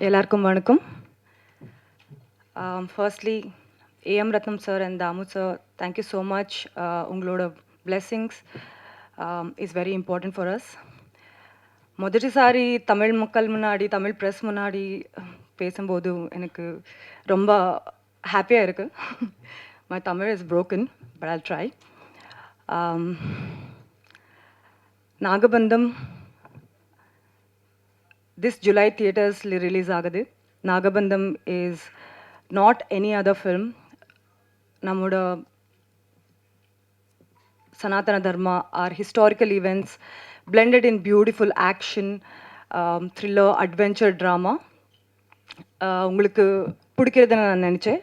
எல்லாருக்கும் வணக்கம். Firstly, AM Ratnam sir and Damu sir, thank you so much. உங்களோட blessings is very important for us. முதல்சாரி Tamil மக்கள் முன்னாடி Tamil press முன்னாடி பேசும்போது எனக்கு ரொம்ப ஹாப்பியாக இருக்குது. My Tamil is broken, but I'll try. நாகபந்தம் this July theaters release ஆகுது. Nagabandham is not any other film. Namuda Sanatana Dharma are historical events blended in beautiful action, thriller, adventure, drama. உங்களுக்கு பிடிக்கிறதுன்னு நான் நினச்சேன்.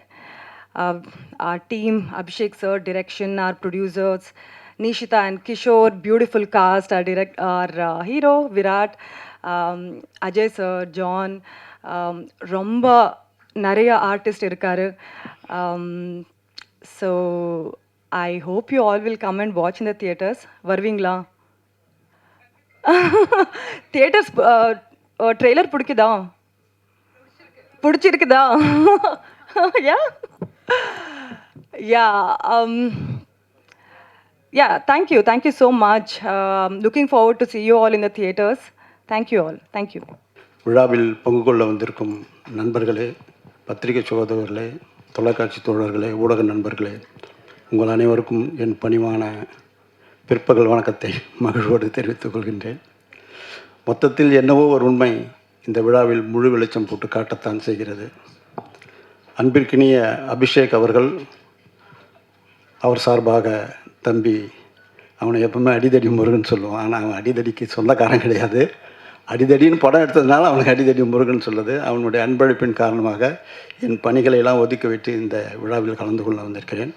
Our team, Abhishek sir, direction, our producers, Nishita and Kishore, beautiful cast, our hero, Virat, Ajay sir, John, ரொம்ப நிறைய artist இருக்காரு. So I hope you all will come and watch in the theaters. வருவீங்களா? Theatres trailer பிடிக்குதா? பிடிச்சிருக்குதா? Yeah? Yeah. Yeah, thank you. Thank you so much. Looking forward to see you all in the theaters. Thank you all. Thank you. விழாவில் பங்கு கொள்ள வந்திருக்கும் நண்பர்களே, பத்திரிகை சகோதரர்களே, தொலைக்காட்சி தோழர்களே, ஊடக நண்பர்களே, உங்கள் அனைவருக்கும் என் பணிவான பிற்பகல் வணக்கத்தை மகிழ்வோடு தெரிவித்துக் கொள்கின்றேன். மொத்தத்தில் என்னவோ ஒரு உண்மை இந்த விழாவில் முழு வெளிச்சம் போட்டு காட்டத்தான் செய்கிறது. அன்பிற்கினிய அபிஷேக் அவர்கள், அவர் சார்பாக தம்பி, அவனை எப்பவுமே அடிதடி முருகன் சொல்லுவான். ஆனால் அவன் அடிதடிக்கு சொந்தக்காரன் கிடையாது. அடிதடின்னு படம் எடுத்ததுனால அவனுக்கு அடிதடி முருகன் சொல்லுது. அவனுடைய அன்பளிப்பின் காரணமாக என் பணிகளை எல்லாம் ஒதுக்கி விட்டு இந்த விழாவில் கலந்து கொள்ள வந்திருக்கிறேன்.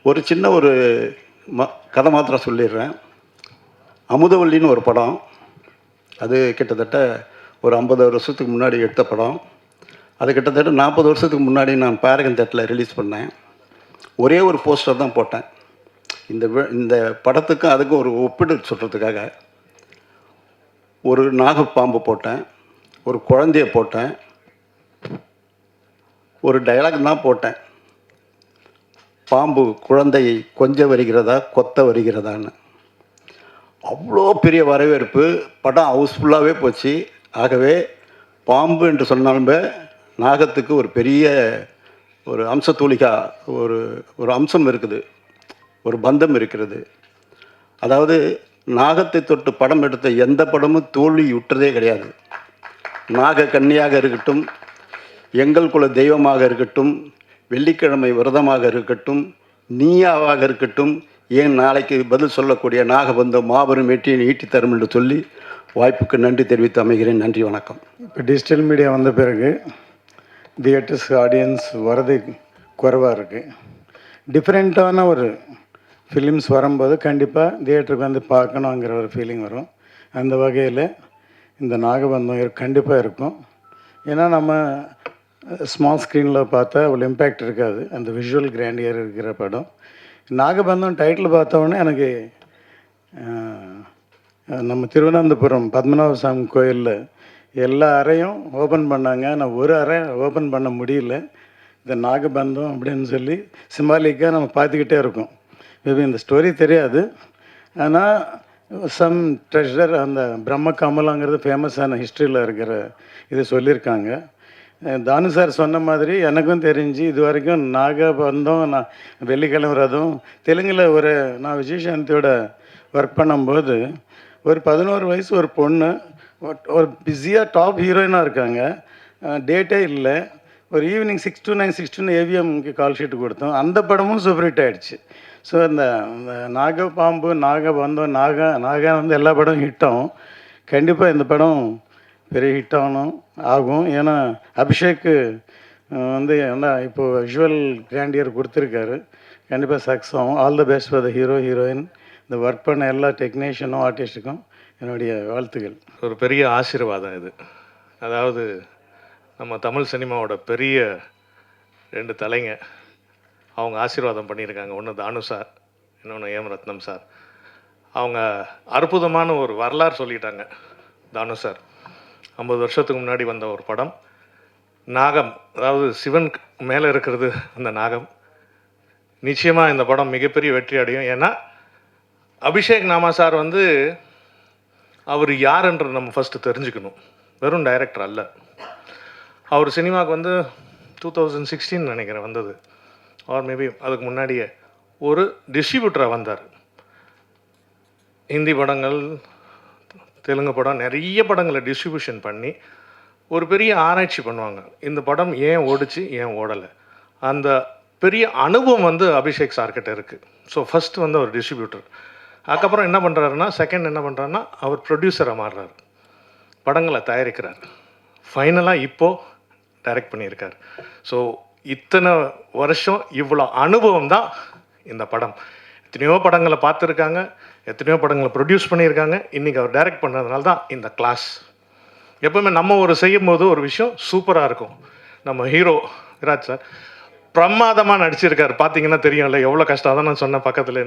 ஒரு சின்ன ஒரு கதை மாத்திரம் சொல்லிடுறேன். அமுதவல்லின்னு ஒரு படம், அது கிட்டத்தட்ட ஒரு 50 வருஷத்துக்கு முன்னாடி எடுத்த படம். அது கிட்டத்தட்ட 40 வருஷத்துக்கு முன்னாடி நான் பேரகன் தேட்டரில் ரிலீஸ் பண்ணேன். ஒரே ஒரு போஸ்டர் தான் போட்டேன். இந்த படத்துக்கும் அதுக்கும் ஒரு ஒப்பிட்டு சொல்கிறதுக்காக ஒரு நாகப்பாம்பு போட்டேன், ஒரு குழந்தைய போட்டேன், ஒரு டயலாக் தான் போட்டேன். பாம்பு குழந்தையை கொஞ்ச வருகிறதா கொத்த வருகிறதான்னு. அவ்வளோ பெரிய வரவேற்பு, படம் ஹவுஸ்ஃபுல்லாகவே போச்சு. ஆகவே பாம்பு என்று சொன்னாலுமே நாகத்துக்கு ஒரு பெரிய ஒரு அம்சத்தூளிகா ஒரு அம்சம் இருக்குது, ஒரு பந்தம் இருக்கிறது. அதாவது நாகத்தை தொட்டு படம் எடுத்த எந்த படமும் தோல்வி விட்டதே கிடையாது. நாக கன்னியாக இருக்கட்டும், எங்கள் குல தெய்வமாக இருக்கட்டும், வெள்ளிக்கிழமை விரதமாக இருக்கட்டும், நீயாவாக இருக்கட்டும், ஏன் நாளைக்கு பதில் சொல்லக்கூடிய நாகபந்தம் மாபெரும் வெற்றியை ஈட்டி தரும் என்று சொல்லி வாய்ப்புக்கு நன்றி தெரிவித்து அமைகிறேன். நன்றி, வணக்கம். இப்போ டிஜிட்டல் மீடியா வந்த பிறகு தியேட்டர்ஸ் ஆடியன்ஸ் வரது குறைவாக இருக்குது. டிஃப்ரெண்ட்டான ஒரு ஃபிலிம்ஸ் வரும்போது கண்டிப்பாக தியேட்டருக்கு வந்து பார்க்கணுங்கிற ஒரு ஃபீலிங் வரும். அந்த வகையில் இந்த நாகபந்தம் கண்டிப்பாக இருக்கும். ஏன்னா நம்ம ஸ்மால் ஸ்க்ரீனில் பார்த்தா அவ்வளோ இம்பேக்ட் இருக்காது, அந்த விஷுவல் கிராண்டியர் இருக்கிற படம். நாகபந்தம் டைட்டில் பார்த்தோன்னே எனக்கு நம்ம திருவனந்தபுரம் பத்மநாப சாமி கோயிலில் எல்லா அறையும் ஓப்பன் பண்ணாங்க, நான் ஒரு அறை ஓப்பன் பண்ண முடியல. இந்த நாகபந்தம் அப்படின்னு சொல்லி சிம்பாலிக்காக நம்ம பார்த்துக்கிட்டே இருக்கோம். மேபி இந்த ஸ்டோரி தெரியாது, ஆனால் சம் ட்ரெஷர், அந்த பிரம்ம கமலங்கிறது ஃபேமஸான ஹிஸ்ட்ரியில் இருக்கிற இது சொல்லியிருக்காங்க. தானு சார் சொன்ன மாதிரி எனக்கும் தெரிஞ்சு இது வரைக்கும் நாகபந்தம், நான் வெள்ளிக்கிழமை ரதம் தெலுங்கில் நான் விஜயசாந்தியோட ஒர்க் பண்ணும்போது ஒரு 11 வயசு ஒரு பொண்ணு ஒரு பிஸியாக டாப் ஹீரோயினாக இருக்காங்க, டேட்டே இல்லை. ஒரு ஈவினிங் 6 to 9 6 to 9 ஏவிஎம்க்கு கால் ஷீட்டு கொடுத்தோம். அந்த படமும் சூப்பர் ஹிட் ஆகிடுச்சு. ஸோ இந்த நாகப்பாம்பு, நாகபந்தம், நாகா வந்து எல்லா படமும் ஹிட் ஆகும். கண்டிப்பாக இந்த படம் பெரிய ஹிட் ஆகும். ஏன்னா அபிஷேக் வந்து என்ன இப்போது விஷுவல் கிராண்டியர் கொடுத்துருக்காரு. கண்டிப்பாக சக்ஸஸ் ஆகும். All the best for the heroine. இந்த ஒர்க் பண்ண எல்லா டெக்னீஷியனும் ஆர்டிஸ்ட்டுக்கும் என்னுடைய வாழ்த்துக்கள். ஒரு பெரிய ஆசீர்வாதம் இது. அதாவது நம்ம தமிழ் சினிமாவோட பெரிய 2 தலைங்க அவங்க ஆசீர்வாதம் பண்ணியிருக்காங்க. ஒன்று தானு சார், இன்னொன்று AM ரத்னம் சார். அவங்க அற்புதமான ஒரு வரலாறு சொல்லிட்டாங்க தானு சார். 50 வருஷத்துக்கு முன்னாடி வந்த ஒரு படம். நாகம், அதாவது சிவன் மேலே இருக்கிறது அந்த நாகம். நிச்சயமாக இந்த படம் மிகப்பெரிய வெற்றி அடையும். ஏன்னா அபிஷேக் நாமா சார் வந்து அவர் யாருன்றது நம்ம ஃபஸ்ட்டு தெரிஞ்சுக்கணும். வெறும் டைரக்டர் அல்ல. அவர் சினிமாவுக்கு வந்து 2016 நினைக்கிறேன் வந்தது, ஆர் மேபி அதுக்கு முன்னாடியே ஒரு டிஸ்ட்ரிபியூட்டராக வந்தார். ஹிந்தி படங்கள், தெலுங்கு படம், நிறைய படங்களை டிஸ்ட்ரிபியூஷன் பண்ணி ஒரு பெரிய ஆராய்ச்சி பண்ணுவாங்க. இந்த படம் ஏன் ஓடிச்சு, ஏன் ஓடலை, அந்த பெரிய அனுபவம் வந்து அபிஷேக் சார்கிட்ட இருக்குது. ஸோ ஃபஸ்ட்டு வந்து அவர் டிஸ்ட்ரிபியூட்டர். அதுக்கப்புறம் என்ன பண்ணுறாருன்னா, செகண்ட் என்ன பண்ணுறாருன்னா, அவர் ப்ரொடியூசராக மாறுறாரு, படங்களை தயாரிக்கிறார், ஃபைனலாக இப்போது டைரக்ட் பண்ணியிருக்கார். ஸோ இத்தனை வருஷம் இவ்வளோ அனுபவம் தான் இந்த படம். எத்தனையோ படங்களை பார்த்துருக்காங்க, எத்தனையோ படங்களை ப்ரொடியூஸ் பண்ணியிருக்காங்க. இன்றைக்கி அவர் டைரக்ட் பண்ணுறதுனால தான் இந்த கிளாஸ். எப்போவுமே நம்ம ஒரு செய்யும்போது ஒரு விஷயம் சூப்பராக இருக்கும். நம்ம ஹீரோ விராட் சார் பிரமாதமாக நடிச்சிருக்காரு. பார்த்தீங்கன்னா தெரியும்ல எவ்வளோ கஷ்டம். அதான் நான் சொன்னேன் பக்கத்தில்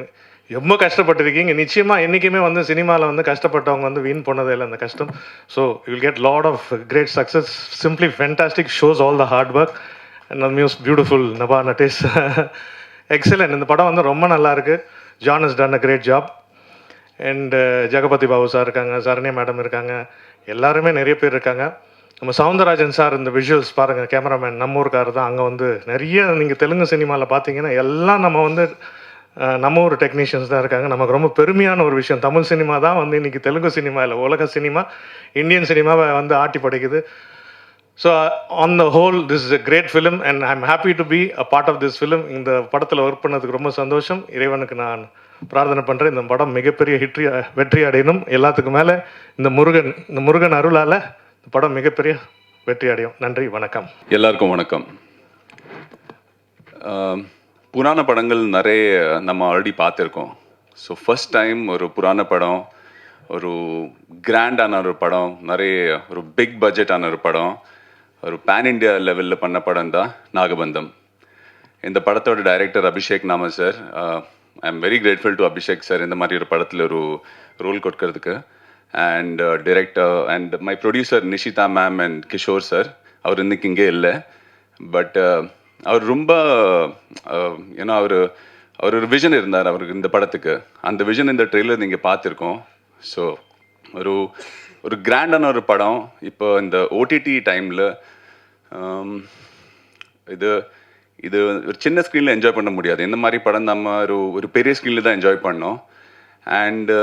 ரொம்ப கஷ்டப்பட்டிருக்கீங்க. நிச்சயமாக என்றைக்குமே வந்து சினிமாவில் வந்து கஷ்டப்பட்டவங்க வந்து வீண் போனதே இல்லை அந்த கஷ்டம். So you will get lot of great success. Simply fantastic, shows all the hard work and the muse beautiful Nabha Natesh. Excellent. இந்த படம் வந்து ரொம்ப நல்லா இருக்குது. John has done a great job. And Jagapathi Babu sir இருக்காங்க, சரண்யா மேடம் இருக்காங்க, எல்லாருமே நிறைய பேர் இருக்காங்க. நம்ம சவுந்தரராஜன் சார் இந்த விஷுவல்ஸ் பாருங்கள், கேமராமேன் நம்ம ஊருக்காரர் தான். அங்கே வந்து நிறைய நீங்கள் தெலுங்கு சினிமாவில் பார்த்தீங்கன்னா எல்லாம் நம்ம வந்து நம்ம ஊர் டெக்னீஷியன்ஸ் தான் இருக்காங்க. நமக்கு ரொம்ப பெருமையான ஒரு விஷயம். தமிழ் சினிமா தான் வந்து இன்றைக்கி தெலுங்கு சினிமா இல்லை, உலக சினிமா, இந்தியன் சினிமாவை வந்து ஆட்டி படைக்குது. So on the whole this is a great film and I am happy to be a part of this film. இந்த படத்தில் ஒர்க் பண்ணதுக்கு ரொம்ப சந்தோஷம். இறைவனுக்கு நான் பிரார்த்தனை பண்ணுறேன் இந்த படம் மிகப்பெரிய வெற்றி அடையணும். எல்லாத்துக்கும் மேலே இந்த முருகன் அருளால் இந்த படம் மிகப்பெரிய வெற்றி அடையும். நன்றி, வணக்கம். எல்லாருக்கும் வணக்கம். புராண படங்கள் நிறைய நம்ம ஆல்ரெடி பார்த்துருக்கோம். ஸோ ஃபஸ்ட் டைம் ஒரு புராண படம், ஒரு கிராண்டான ஒரு படம், நிறைய ஒரு பிக் பட்ஜெட்டான ஒரு படம், ஒரு பேன் இண்டியா லெவலில் பண்ண படம் தான் நாகபந்தம். இந்த படத்தோட director Abhishek Nama sir. I am very grateful to Abhishek sir இந்த மாதிரி ஒரு படத்தில் ஒரு ரோல் கொடுக்கறதுக்கு. And director and my producer Nishita ma'am and Kishore sir. அவர் இன்னைக்கு இங்கே இல்லை, பட் அவர் ரொம்ப ஏன்னா அவர் ஒரு விஷன் இருந்தார் அவருக்கு இந்த படத்துக்கு. அந்த விஷன் இந்த ட்ரெய்லர் நீங்கள் பார்த்துருக்கோம். ஸோ ஒரு கிராண்டான ஒரு படம். இப்போ இந்த ஓடிடி டைமில் இது ஒரு சின்ன ஸ்க்ரீனில் என்ஜாய் பண்ண முடியாது. இந்த மாதிரி படம் நம்ம ஒரு பெரிய ஸ்க்ரீனில் தான் என்ஜாய் பண்ணோம். அண்டு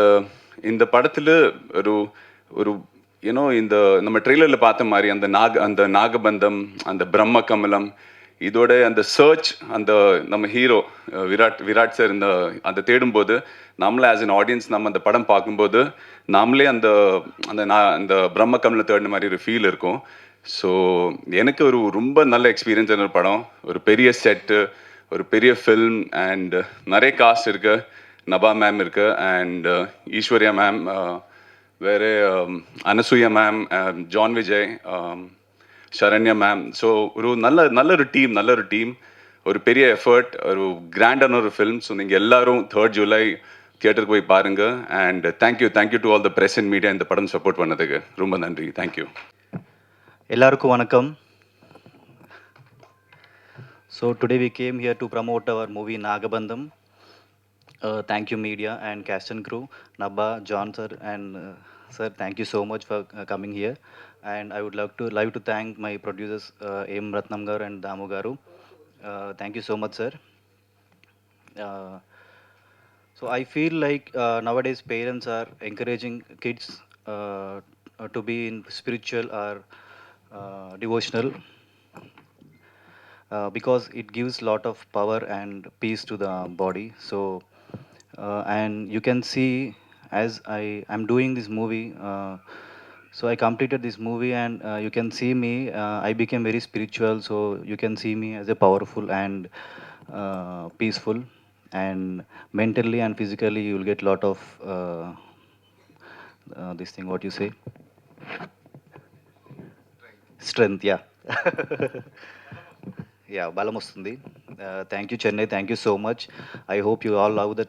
இந்த படத்தில் ஒரு ஏன்னோ இந்த நம்ம ட்ரெய்லரில் பார்த்த மாதிரி அந்த நாகபந்தம், அந்த பிரம்ம கமலம், இதோட அந்த சர்ச், அந்த நம்ம ஹீரோ விராட் சார் அந்த தேடும்போது நம்மளே ஆஸ் அன் ஆடியன்ஸ் நம்ம அந்த படம் பார்க்கும்போது நாமளே அந்த பிரம்ம கமலம் தேடின மாதிரி ஒரு ஃபீல் இருக்கும். ஸோ எனக்கு ரொம்ப நல்ல எக்ஸ்பீரியன்ஸான ஒரு படம். ஒரு பெரிய செட்டு, ஒரு பெரிய ஃபில்ம், அண்ட் நிறைய காஸ்ட் இருக்கு. நபா மேம் இருக்கு, அண்ட் ஈஸ்வர்யா மேம், வேறு Anasuya ma'am, John Vijay, Saranya ma'am. So நல்ல ஒரு டீம், ஒரு பெரிய எஃபர்ட், ஒரு கிராண்டான ஒரு ஃபில்ம். ஸோ நீங்கள் எல்லாரும் 3rd July தியேட்டருக்கு போய் பாருங்கள். And thank you to all the press and media இந்த படம் சப்போர்ட் பண்ணதுக்கு ரொம்ப நன்றி. தேங்க்யூ. எல்லாருக்கும் வணக்கம். So today we came here to promote our movie Nagabandham. Thank you media and cast and crew, Nabha, John sir and sir, thank you so much for coming here. And I would like to thank my producers M. Ratnam Garu and Damu Garu. Thank you so much sir. So I feel like nowadays parents are encouraging kids to be in spiritual or devotional because it gives lot of power and peace to the body. So and you can see as I am doing this movie, so I completed this movie and you can see me, I became very spiritual. So you can see me as a powerful and peaceful, and mentally and physically you will get lot of this thing, what you say, strength, yeah. Yeah, balam vastundi. Thank you Chennai, thank you so much. I hope you all love the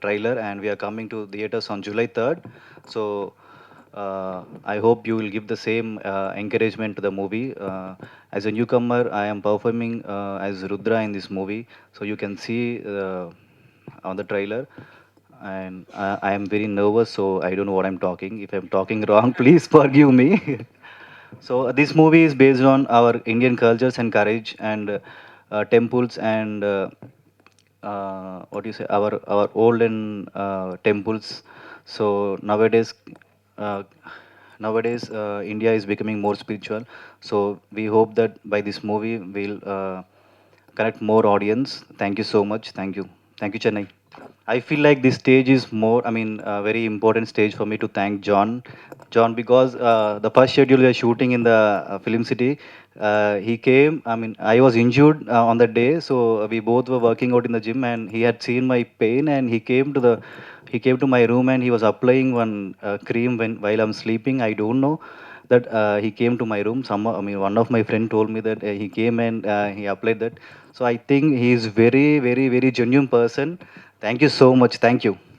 trailer, and we are coming to theaters on July 3rd. So I hope you will give the same encouragement to the movie. As a newcomer, I am performing as Rudra in this movie, so you can see on the trailer. And I am very nervous, so I don't know what I'm talking. If I'm talking wrong, please forgive me. So this movie is based on our Indian cultures and courage and temples and what do you say, our olden temples. So uh, nowadays India is becoming more spiritual. So we hope that by this movie we'll connect more audience. Thank you so much. Thank you, Chennai. I feel like this stage is more, I mean, a very important stage for me to thank John. John, because the first schedule we were shooting in the Film City, he came, I mean, I was injured on that day, so we both were working out in the gym and he had seen my pain and he came to my room and he was applying one cream while I'm sleeping. I don't know that he came to my room. I mean, one of my friend told me that he came and he applied that. So I think he is very, very, very genuine person. Thank you so much. Thank you.